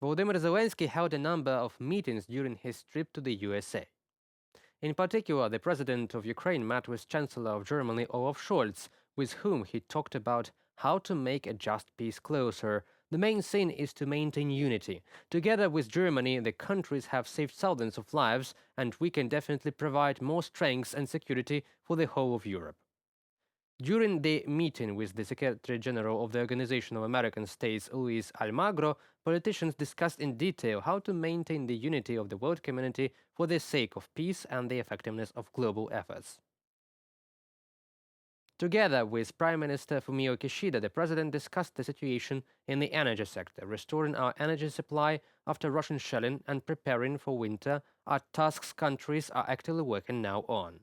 Volodymyr Zelenskyy held a number of meetings during his trip to the USA. In particular, the president of Ukraine met with Chancellor of Germany Olaf Scholz, with whom he talked about how to make a just peace closer. The main thing is to maintain unity. Together with Germany, the countries have saved thousands of lives, and we can definitely provide more strength and security for the whole of Europe. During the meeting with the Secretary General of the Organization of American States, Luis Almagro, politicians discussed in detail how to maintain the unity of the world community for the sake of peace and the effectiveness of global efforts. Together with Prime Minister Fumio Kishida, the president discussed the situation in the energy sector. Restoring our energy supply after Russian shelling and preparing for winter are tasks countries are actively working now on.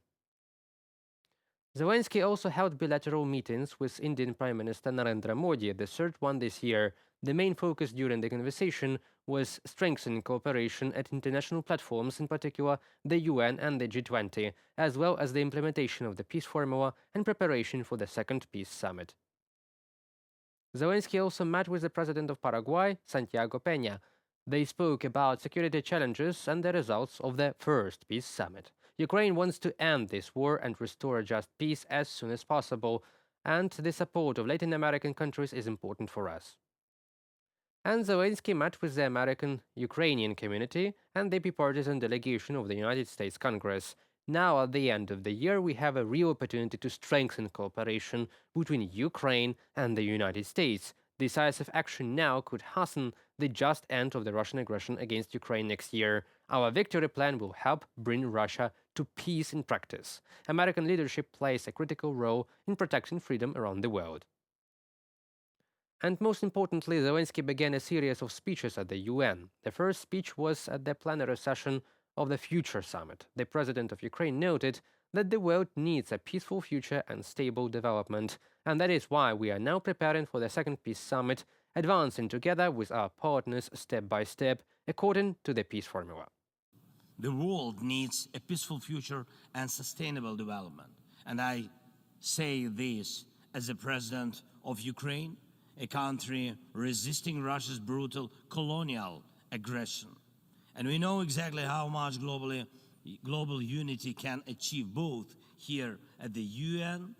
Zelenskyy also held bilateral meetings with Indian Prime Minister Narendra Modi, the third one this year. The main focus during the conversation was strengthening cooperation at international platforms, in particular the UN and the G20, as well as the implementation of the peace formula and preparation for the second peace summit. Zelenskyy also met with the president of Paraguay, Santiago Peña. They spoke about security challenges and the results of the first peace summit. Ukraine wants to end this war and restore a just peace as soon as possible, and the support of Latin American countries is important for us. And Zelenskyy met with the American-Ukrainian community and the bipartisan delegation of the United States Congress. Now, at the end of the year, we have a real opportunity to strengthen cooperation between Ukraine and the United States. Decisive action now could hasten the just end of the Russian aggression against Ukraine next year. Our victory plan will help bring Russia to peace in practice. American leadership plays a critical role in protecting freedom around the world. And most importantly, Zelenskyy began a series of speeches at the UN. The first speech was at the plenary session of the Future Summit. The president of Ukraine noted that the world needs a peaceful future and stable development, and that is why we are now preparing for the second peace summit, advancing together with our partners step by step, according to the peace formula. The world needs a peaceful future and sustainable development. And I say this as the president of Ukraine, a country resisting Russia's brutal colonial aggression. And we know exactly how much global unity can achieve, both here at the UN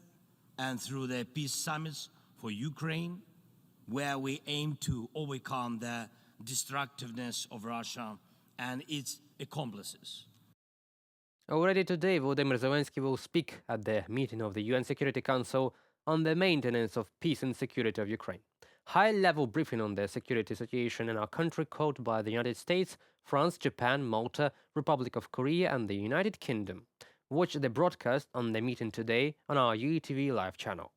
and through the peace summits for Ukraine, where we aim to overcome the destructiveness of Russia and its accomplices. Already today, Volodymyr Zelenskyy will speak at the meeting of the UN Security Council on the maintenance of peace and security of Ukraine. High-level briefing on the security situation in our country called by the United States, France, Japan, Malta, Republic of Korea and the United Kingdom. Watch the broadcast on the meeting today on our UATV live channel.